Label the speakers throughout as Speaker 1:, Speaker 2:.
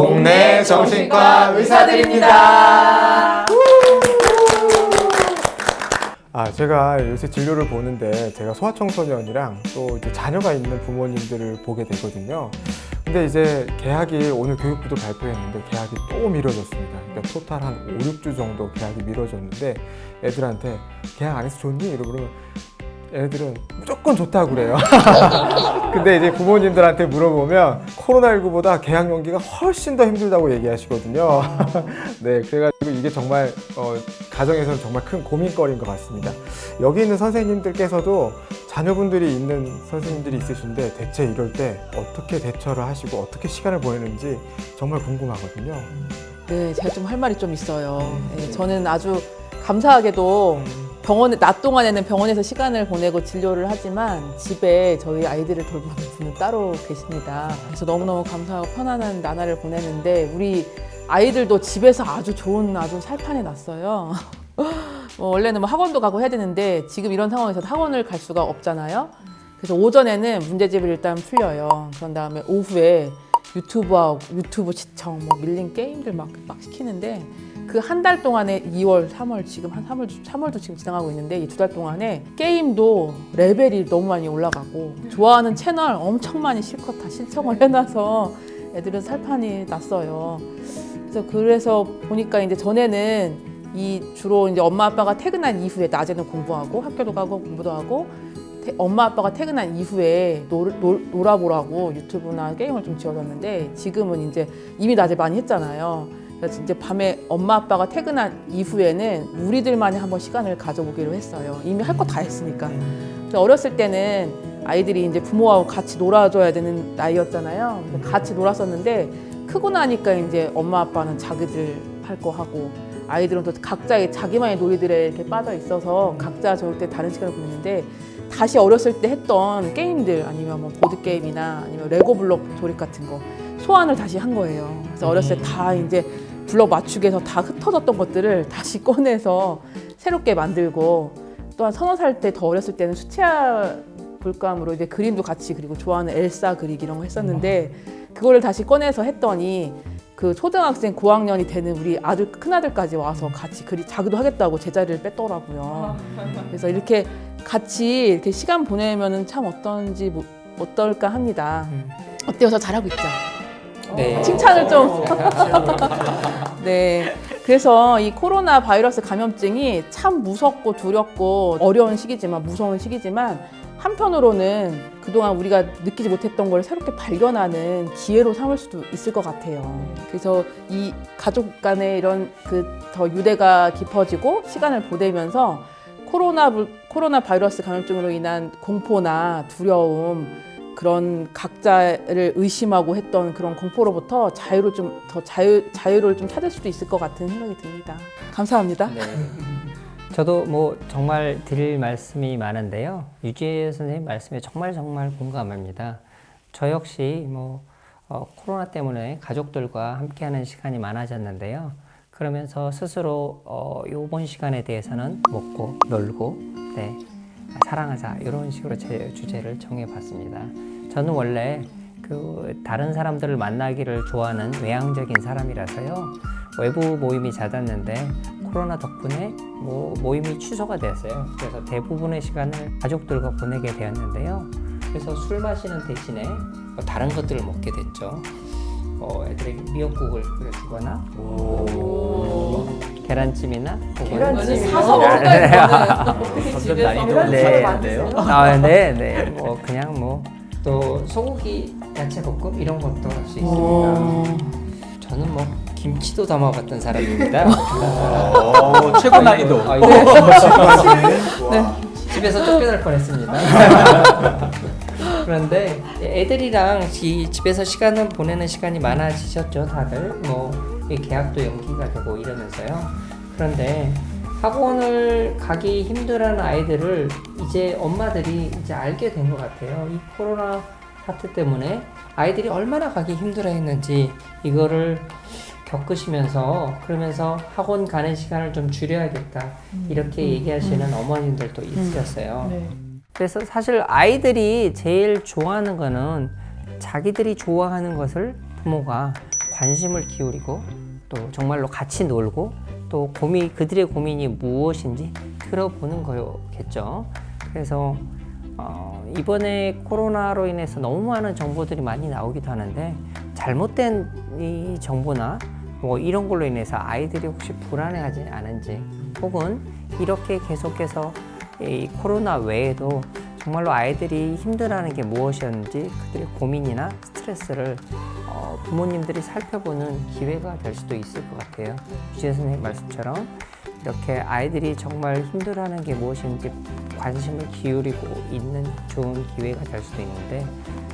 Speaker 1: 동네 정신과 의사들입니다.
Speaker 2: 제가 요새 진료를 보는데 제가 소아청소년이랑 또 이제 자녀가 있는 부모님들을 보게 되거든요. 근데 이제 계약이 오늘 교육부도 발표했는데 계약이 또 미뤄졌습니다. 그러니까 토탈 한 5, 6주 정도 계약이 미뤄졌는데 애들한테 계약 안 해서 좋니? 이러고 그러면 애들은 무조건 좋다고 그래요. 근데 이제 부모님들한테 물어보면 코로나19보다 계약 연기가 훨씬 더 힘들다고 얘기하시거든요. 네, 그래가지고 이게 정말 가정에서는 정말 큰 고민거리인 것 같습니다. 여기 있는 선생님들께서도 자녀분들이 있는 선생님들이 있으신데 대체 이럴 때 어떻게 대처를 하시고 어떻게 시간을 보내는지 정말 궁금하거든요.
Speaker 3: 네, 제가 좀 할 말이 좀 있어요. 네, 저는 아주 감사하게도 낮 동안에는 병원에서 시간을 보내고 진료를 하지만 집에 저희 아이들을 돌보는 분은 따로 계십니다. 그래서 너무너무 감사하고 편안한 나날을 보내는데 우리 아이들도 집에서 아주 좋은 아주 살판에 났어요. 원래는 학원도 가고 해야 되는데 지금 이런 상황에서 학원을 갈 수가 없잖아요. 그래서 오전에는 문제집을 일단 풀려요. 그런 다음에 오후에 유튜브 시청, 밀린 게임들 막 시키는데 그 한 달 동안에 2월, 3월 지금 한 3월도 지금 지나가고 있는데 이 2달 동안에 게임도 레벨이 너무 많이 올라가고 좋아하는 채널 엄청 많이 실컷 다 신청을 해놔서 애들은 살판이 났어요. 그래서 보니까 이제 전에는 주로 이제 엄마 아빠가 퇴근한 이후에 낮에는 공부하고 학교도 가고 공부도 하고 엄마 아빠가 퇴근한 이후에 놀아보라고 유튜브나 게임을 좀 지어줬는데 지금은 이제 이미 낮에 많이 했잖아요. 그래서 이제 밤에 엄마 아빠가 퇴근한 이후에는 우리들만이 한번 시간을 가져보기로 했어요. 이미 할 거 다 했으니까. 그래서 어렸을 때는 아이들이 이제 부모하고 같이 놀아줘야 되는 나이였잖아요. 그래서 같이 놀았었는데 크고 나니까 이제 엄마 아빠는 자기들 할 거 하고 아이들은 또 각자의 자기만의 놀이들에 이렇게 빠져 있어서 각자 저럴 때 다른 시간을 보냈는데 다시 어렸을 때 했던 게임들 아니면 보드게임이나 아니면 레고블록 조립 같은 거 소환을 다시 한 거예요. 그래서 어렸을 때 다 이제 블럭 맞추기에서 다 흩어졌던 것들을 다시 꺼내서 새롭게 만들고 또한 3살 때 더 어렸을 때는 수채화 불감으로 이제 그림도 같이 그리고 좋아하는 엘사 그리기 이런 거 했었는데 그거를 다시 꺼내서 했더니 그 초등학생 고학년이 되는 우리 큰아들까지 와서 같이 자기도 하겠다고 제자리를 뺐더라고요. 그래서 이렇게 같이 이렇게 시간 보내면은 참 어떨까 합니다. 어때요? 저 잘하고 있죠?
Speaker 1: 네.
Speaker 3: 칭찬을 좀. 네. 그래서 이 코로나 바이러스 감염증이 참 무섭고 두렵고 어려운 시기지만 무서운 시기지만 한편으로는 그동안 우리가 느끼지 못했던 걸 새롭게 발견하는 기회로 삼을 수도 있을 것 같아요. 그래서 이 가족 간의 이런 더 유대가 깊어지고 시간을 보내면서 코로나 바이러스 감염증으로 인한 공포나 두려움 그런 각자를 의심하고 했던 그런 공포로부터 자유를 좀 찾을 수도 있을 것 같은 생각이 듭니다. 감사합니다.
Speaker 1: 네. 저도 정말 드릴 말씀이 많은데요. 유지혜 선생님 말씀에 정말 공감합니다. 저 역시 코로나 때문에 가족들과 함께하는 시간이 많아졌는데요. 그러면서 스스로 이번 시간에 대해서는 먹고 놀고 사랑하자 이런 식으로 제 주제를 정해봤습니다. 저는 원래 다른 사람들을 만나기를 좋아하는 외향적인 사람이라서요. 외부 모임이 잦았는데 코로나 덕분에 모임이 취소가 됐어요. 그래서 대부분의 시간을 가족들과 보내게 되었는데요. 그래서 술 마시는 대신에 다른 것들을 먹게 됐죠. 애들에게 미역국을 끓여주거나 계란찜이나
Speaker 3: 계란찜 사서 먹을까요?
Speaker 1: 점점 난이도가 높아지는데요. 네. 그냥 또 소고기 야채 볶음 이런 것도 할 수 있습니다. 저는 김치도 담아봤던 사람입니다.
Speaker 4: 최고 난이도.
Speaker 1: 네. 집에서 쫓겨날 뻔했습니다. 그런데 애들이랑 집에서 시간을 보내는 시간이 많아지셨죠, 다들. 계약도 연기가 되고 이러면서요. 그런데 학원을 가기 힘들어하는 아이들을 이제 엄마들이 알게 된 것 같아요. 이 코로나 사태 때문에 아이들이 얼마나 가기 힘들어했는지 이거를 겪으시면서 그러면서 학원 가는 시간을 좀 줄여야겠다 이렇게 얘기하시는 어머님들도 있으셨어요. 네. 그래서 사실 아이들이 제일 좋아하는 거는 자기들이 좋아하는 것을 부모가 관심을 기울이고 또 정말로 같이 놀고 또 그들의 고민이 무엇인지 들어보는 거겠죠. 그래서 이번에 코로나로 인해서 너무 많은 정보들이 많이 나오기도 하는데 잘못된 이 정보나 뭐 이런 걸로 인해서 아이들이 혹시 불안해하지 않은지 혹은 이렇게 계속해서 이 코로나 외에도 정말로 아이들이 힘들어하는 게 무엇이었는지 그들의 고민이나 스트레스를 부모님들이 살펴보는 기회가 될 수도 있을 것 같아요. 유지혜 선생님 말씀처럼 이렇게 아이들이 정말 힘들어하는 게 무엇인지 관심을 기울이고 있는 좋은 기회가 될 수도 있는데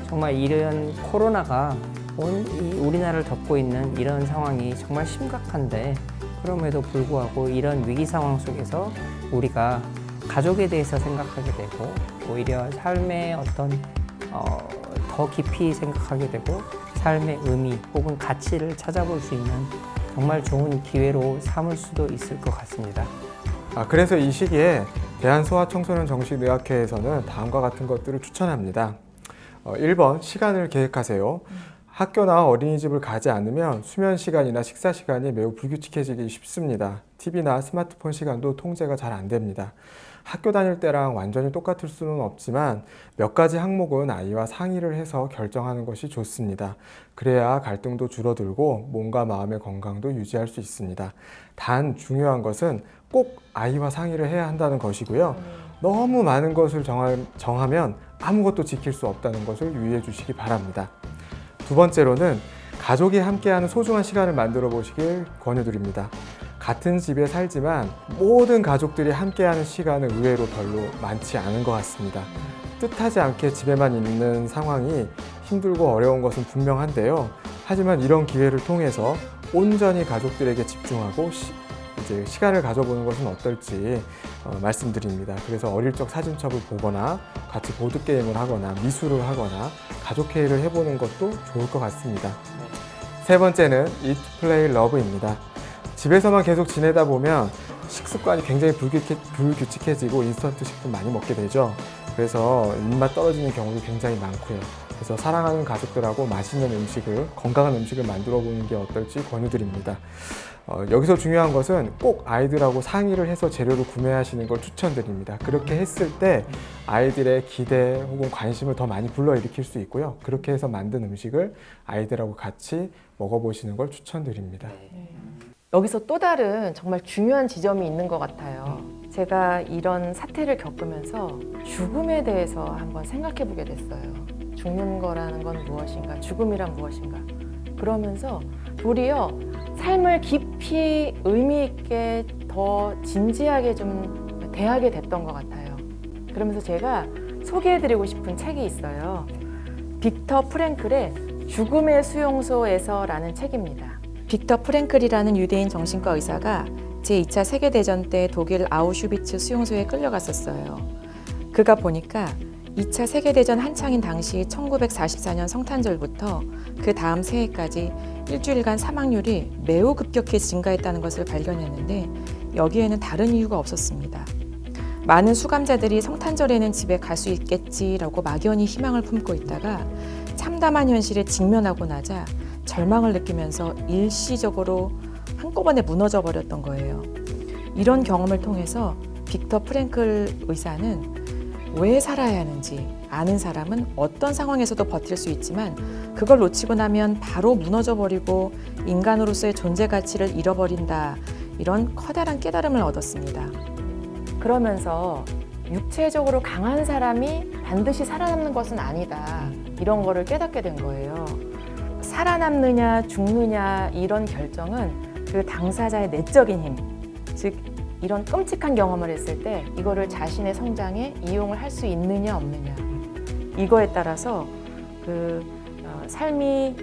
Speaker 1: 정말 이런 코로나가 우리나라를 덮고 있는 이런 상황이 정말 심각한데 그럼에도 불구하고 이런 위기 상황 속에서 우리가 가족에 대해서 생각하게 되고 오히려 삶의 어떤 더 깊이 생각하게 되고 삶의 의미 혹은 가치를 찾아볼 수 있는 정말 좋은 기회로 삼을 수도 있을 것 같습니다.
Speaker 2: 그래서 이 시기에 대한소아청소년정신의학회에서는 다음과 같은 것들을 추천합니다. 1번, 시간을 계획하세요. 학교나 어린이집을 가지 않으면 수면 시간이나 식사 시간이 매우 불규칙해지기 쉽습니다. TV나 스마트폰 시간도 통제가 잘 안 됩니다. 학교 다닐 때랑 완전히 똑같을 수는 없지만 몇 가지 항목은 아이와 상의를 해서 결정하는 것이 좋습니다. 그래야 갈등도 줄어들고 몸과 마음의 건강도 유지할 수 있습니다. 단 중요한 것은 꼭 아이와 상의를 해야 한다는 것이고요. 너무 많은 것을 정하면 아무것도 지킬 수 없다는 것을 유의해 주시기 바랍니다. 두 번째로는 가족이 함께하는 소중한 시간을 만들어 보시길 권유드립니다. 같은 집에 살지만 모든 가족들이 함께하는 시간은 의외로 별로 많지 않은 것 같습니다. 뜻하지 않게 집에만 있는 상황이 힘들고 어려운 것은 분명한데요. 하지만 이런 기회를 통해서 온전히 가족들에게 집중하고 이제 시간을 가져보는 것은 어떨지 말씀드립니다. 그래서 어릴 적 사진첩을 보거나 같이 보드게임을 하거나 미술을 하거나 가족회의를 해보는 것도 좋을 것 같습니다. 세 번째는 Eat, Play, Love입니다. 집에서만 계속 지내다 보면 식습관이 굉장히 불규칙해지고 인스턴트 식품 많이 먹게 되죠. 그래서 입맛 떨어지는 경우도 굉장히 많고요. 그래서 사랑하는 가족들하고 맛있는 음식을, 건강한 음식을 만들어 보는 게 어떨지 권유드립니다. 여기서 중요한 것은 꼭 아이들하고 상의를 해서 재료를 구매하시는 걸 추천드립니다. 그렇게 했을 때 아이들의 기대 혹은 관심을 더 많이 불러일으킬 수 있고요. 그렇게 해서 만든 음식을 아이들하고 같이 먹어보시는 걸 추천드립니다.
Speaker 5: 여기서 또 다른 정말 중요한 지점이 있는 것 같아요. 제가 이런 사태를 겪으면서 죽음에 대해서 한번 생각해 보게 됐어요. 죽는 거라는 건 무엇인가? 죽음이란 무엇인가? 그러면서 도리어 삶을 깊이 의미 있게 더 진지하게 좀 대하게 됐던 것 같아요. 그러면서 제가 소개해드리고 싶은 책이 있어요. 빅터 프랭클의 죽음의 수용소에서라는 책입니다. 빅터 프랭클이라는 유대인 정신과 의사가 제2차 세계대전 때 독일 아우슈비츠 수용소에 끌려갔었어요. 그가 보니까 2차 세계대전 한창인 당시 1944년 성탄절부터 그 다음 새해까지 일주일간 사망률이 매우 급격히 증가했다는 것을 발견했는데 여기에는 다른 이유가 없었습니다. 많은 수감자들이 성탄절에는 집에 갈 수 있겠지라고 막연히 희망을 품고 있다가 참담한 현실에 직면하고 나자 절망을 느끼면서 일시적으로 한꺼번에 무너져 버렸던 거예요. 이런 경험을 통해서 빅터 프랭클 의사는 왜 살아야 하는지 아는 사람은 어떤 상황에서도 버틸 수 있지만 그걸 놓치고 나면 바로 무너져 버리고 인간으로서의 존재 가치를 잃어버린다. 이런 커다란 깨달음을 얻었습니다. 그러면서 육체적으로 강한 사람이 반드시 살아남는 것은 아니다. 이런 거를 깨닫게 된 거예요. 살아남느냐 죽느냐 이런 결정은 그 당사자의 내적인 힘, 즉 이런 끔찍한 경험을 했을 때 이거를 자신의 성장에 이용을 할 수 있느냐 없느냐 이거에 따라서 삶이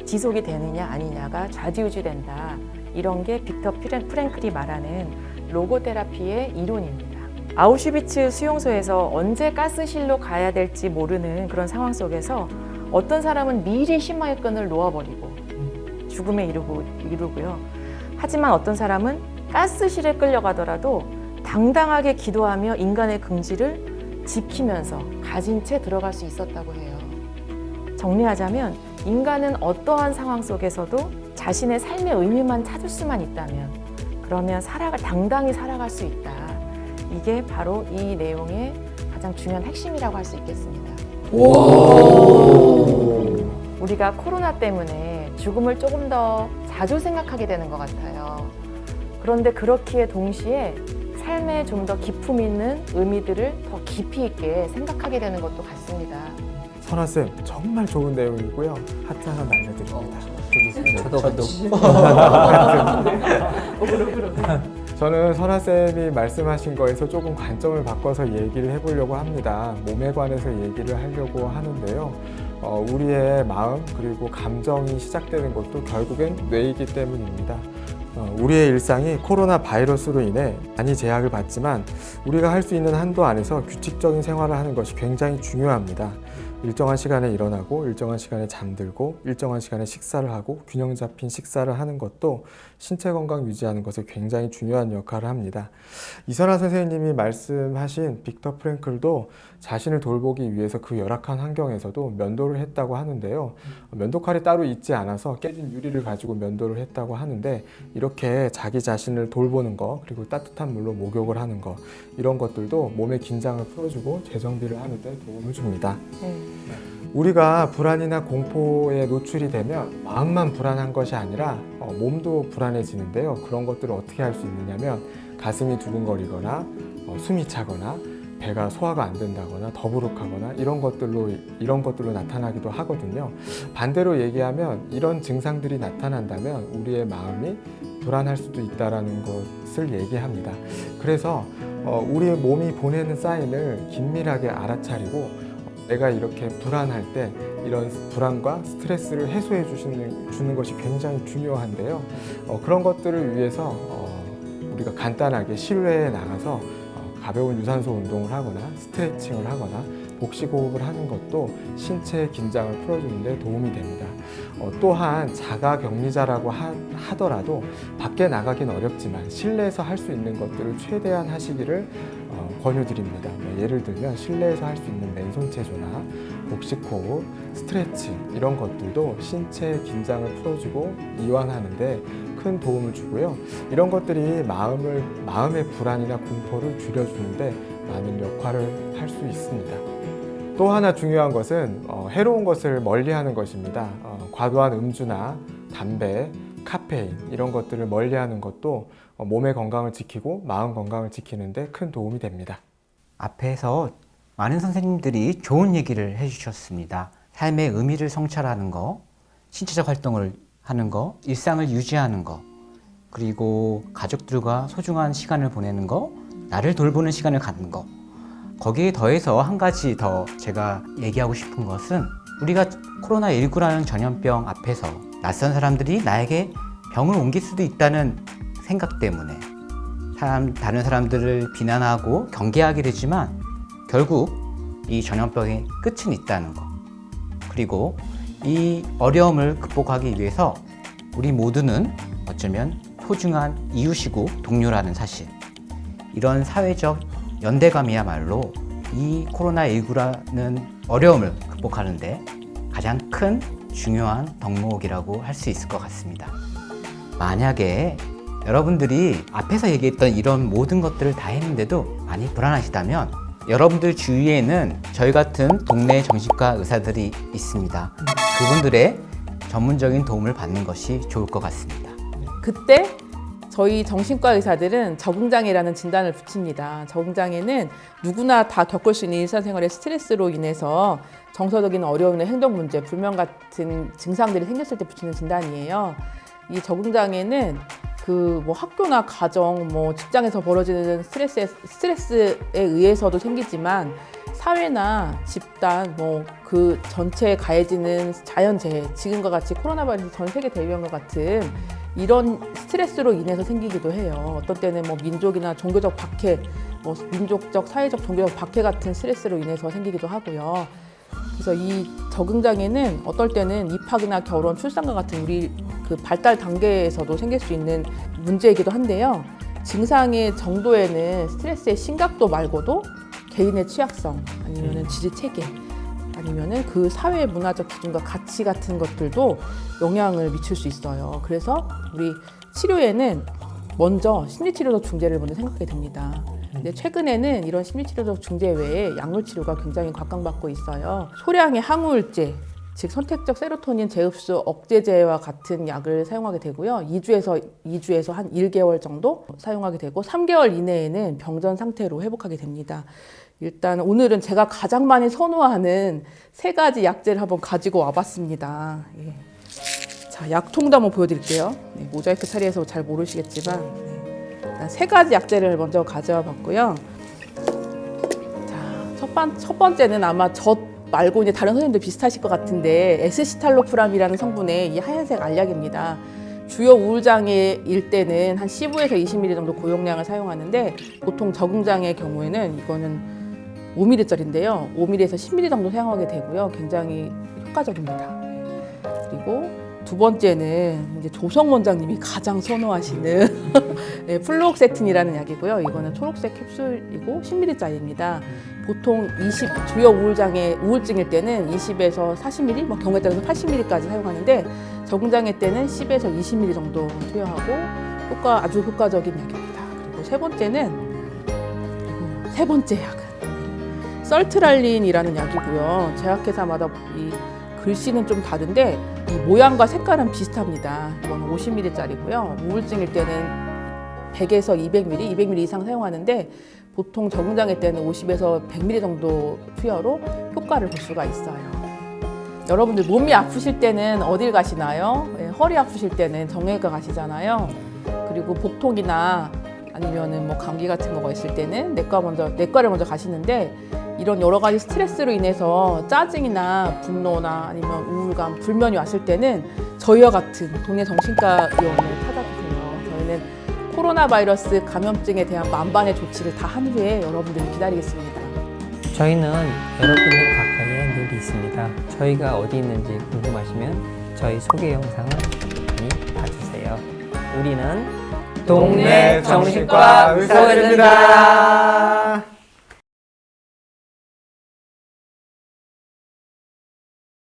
Speaker 5: 지속이 되느냐 아니냐가 좌지우지된다. 이런 게 빅터 프랭클이 말하는 로고테라피의 이론입니다. 아우슈비츠 수용소에서 언제 가스실로 가야 될지 모르는 그런 상황 속에서 어떤 사람은 미리 희망의 끈을 놓아버리고 죽음에 이르고요. 하지만 어떤 사람은 가스실에 끌려가더라도 당당하게 기도하며 인간의 긍지를 지키면서 가진 채 들어갈 수 있었다고 해요. 정리하자면 인간은 어떠한 상황 속에서도 자신의 삶의 의미만 찾을 수만 있다면 그러면 당당히 살아갈 수 있다. 이게 바로 이 내용의 가장 중요한 핵심이라고 할 수 있겠습니다. 우리가 코로나 때문에 죽음을 조금 더 자주 생각하게 되는 것 같아요. 그런데 그렇기에 동시에 삶에 좀 더 기품 있는 의미들을 더 깊이 있게 생각하게 되는 것도 같습니다.
Speaker 2: 선아쌤, 정말 좋은 내용이고요. 하트 하나 날려드립니다.
Speaker 1: 저도
Speaker 2: 저는 선아쌤이 말씀하신 거에서 조금 관점을 바꿔서 얘기를 해보려고 합니다. 몸에 관해서 얘기를 하려고 하는데요. 우리의 마음 그리고 감정이 시작되는 것도 결국엔 뇌이기 때문입니다. 우리의 일상이 코로나 바이러스로 인해 많이 제약을 받지만 우리가 할 수 있는 한도 안에서 규칙적인 생활을 하는 것이 굉장히 중요합니다. 일정한 시간에 일어나고 일정한 시간에 잠들고 일정한 시간에 식사를 하고 균형 잡힌 식사를 하는 것도 신체 건강 유지하는 것에 굉장히 중요한 역할을 합니다. 이선아 선생님이 말씀하신 빅터 프랭클도 자신을 돌보기 위해서 그 열악한 환경에서도 면도를 했다고 하는데요. 면도칼이 따로 있지 않아서 깨진 유리를 가지고 면도를 했다고 하는데 이렇게 자기 자신을 돌보는 거 그리고 따뜻한 물로 목욕을 하는 거 이런 것들도 몸의 긴장을 풀어주고 재정비를 하는 데 도움을 줍니다. 우리가 불안이나 공포에 노출이 되면 마음만 불안한 것이 아니라 몸도 불안해지는데요. 그런 것들을 어떻게 할 수 있느냐면 가슴이 두근거리거나 숨이 차거나 배가 소화가 안 된다거나 더부룩하거나 이런 것들로 나타나기도 하거든요. 반대로 얘기하면 이런 증상들이 나타난다면 우리의 마음이 불안할 수도 있다는 것을 얘기합니다. 그래서 우리 몸이 보내는 사인을 긴밀하게 알아차리고 내가 이렇게 불안할 때 이런 불안과 스트레스를 해소해 주는 것이 굉장히 중요한데요. 그런 것들을 위해서 우리가 간단하게 실외에 나가서 가벼운 유산소 운동을 하거나 스트레칭을 하거나 복식호흡을 하는 것도 신체의 긴장을 풀어주는 데 도움이 됩니다. 또한 자가격리자라고 하더라도 밖에 나가긴 어렵지만 실내에서 할 수 있는 것들을 최대한 하시기를 권유드립니다. 예를 들면 실내에서 할 수 있는 맨손 체조나 복식호흡, 스트레칭 이런 것들도 신체의 긴장을 풀어주고 이완하는 데 큰 도움을 주고요. 이런 것들이 마음의 불안이나 공포를 줄여주는데 많은 역할을 할 수 있습니다. 또 하나 중요한 것은 해로운 것을 멀리하는 것입니다. 과도한 음주나 담배, 카페인 이런 것들을 멀리하는 것도 몸의 건강을 지키고 마음 건강을 지키는 데 큰 도움이 됩니다.
Speaker 4: 앞에서 많은 선생님들이 좋은 얘기를 해주셨습니다. 삶의 의미를 성찰하는 거, 신체적 활동을 하는 거, 일상을 유지하는 거, 그리고 가족들과 소중한 시간을 보내는 거, 나를 돌보는 시간을 갖는 거. 거기에 더해서 한 가지 더 제가 얘기하고 싶은 것은 우리가 코로나19라는 전염병 앞에서 낯선 사람들이 나에게 병을 옮길 수도 있다는 생각 때문에 다른 사람들을 비난하고 경계하게 되지만 결국 이 전염병의 끝은 있다는 거. 그리고 이 어려움을 극복하기 위해서 우리 모두는 어쩌면 소중한 이웃이고 동료라는 사실. 이런 사회적 연대감이야말로 이 코로나19라는 어려움을 극복하는데 가장 큰 중요한 덕목이라고 할 수 있을 것 같습니다. 만약에 여러분들이 앞에서 얘기했던 이런 모든 것들을 다 했는데도 많이 불안하시다면 여러분들 주위에는 저희 같은 동네 정신과 의사들이 있습니다. 그분들의 전문적인 도움을 받는 것이 좋을 것 같습니다.
Speaker 3: 그때 저희 정신과 의사들은 적응장애라는 진단을 붙입니다. 적응장애는 누구나 다 겪을 수 있는 일상생활의 스트레스로 인해서 정서적인 어려움이나 행동 문제, 불면 같은 증상들이 생겼을 때 붙이는 진단이에요. 이 적응장애는 학교나 가정, 직장에서 벌어지는 스트레스에 의해서도 생기지만 사회나 집단, 그 전체에 가해지는 자연재해, 지금과 같이 코로나 바이러스 전 세계 대유행과 같은 이런 스트레스로 인해서 생기기도 해요. 어떤 때는 민족이나 종교적 박해, 민족적, 사회적, 종교적 박해 같은 스트레스로 인해서 생기기도 하고요. 그래서 이 적응장애는 어떨 때는 입학이나 결혼, 출산과 같은 우리 그 발달 단계에서도 생길 수 있는 문제이기도 한데요. 증상의 정도에는 스트레스의 심각도 말고도 개인의 취약성, 아니면 지지 체계, 아니면은 그 사회 문화적 기준과 가치 같은 것들도 영향을 미칠 수 있어요. 그래서 우리 치료에는 먼저 심리치료적 중재를 먼저 생각하게 됩니다. 근데 최근에는 이런 심리치료적 중재 외에 약물치료가 굉장히 각광받고 있어요. 소량의 항우울제, 즉 선택적 세로토닌 재흡수 억제제와 같은 약을 사용하게 되고요. 2주에서 한 1개월 정도 사용하게 되고 3개월 이내에는 병전 상태로 회복하게 됩니다. 일단 오늘은 제가 가장 많이 선호하는 3가지 약제를 한번 가지고 와봤습니다. 예. 자, 약통도 한번 보여드릴게요. 네, 모자이크 처리해서 잘 모르시겠지만 일단 3가지 약제를 먼저 가져와 봤고요. 자, 첫 번째는 아마 저 말고 이제 다른 선생님들 비슷하실 것 같은데 에스시탈로프람이라는 성분의 이 하얀색 알약입니다. 주요 우울장애일 때는 한 15에서 20ml 정도 고용량을 사용하는데 보통 적응장애의 경우에는 이거는 5ml짜리인데요. 5ml에서 10ml 정도 사용하게 되고요. 굉장히 효과적입니다. 그리고 두 번째는 이제 조성 원장님이 가장 선호하시는 네, 플루옥세틴이라는 약이고요. 이거는 초록색 캡슐이고 10ml짜리입니다. 보통 주요 우울증일 때는 20에서 40ml, 뭐 경우에 따라서 80ml까지 사용하는데 적응장애 때는 10에서 20ml 정도 투여하고 아주 효과적인 약입니다. 그리고 세 번째 약은 썰트랄린이라는 약이고요. 제약회사마다 이 글씨는 좀 다른데 이 모양과 색깔은 비슷합니다. 이건 50ml짜리고요. 우울증일 때는 100에서 200ml, 200ml 이상 사용하는데 보통 적응장애 때는 50에서 100ml 정도 투여로 효과를 볼 수가 있어요. 여러분들 몸이 아프실 때는 어딜 가시나요? 네, 허리 아프실 때는 정형외과 가시잖아요. 그리고 복통이나 아니면은 뭐 감기 같은 거가 있을 때는 내과를 먼저 가시는데 이런 여러 가지 스트레스로 인해서 짜증이나 분노나 아니면 우울감, 불면이 왔을 때는 저희와 같은 동네 정신과 의원을 찾아주세요. 저희는 코로나 바이러스 감염증에 대한 만반의 조치를 다 한 후에 여러분들을 기다리겠습니다.
Speaker 1: 저희는 여러분들 가까이에 늘 있습니다. 저희가 어디 있는지 궁금하시면 저희 소개 영상을 많이 봐주세요. 우리는 동네 정신과 의사들입니다.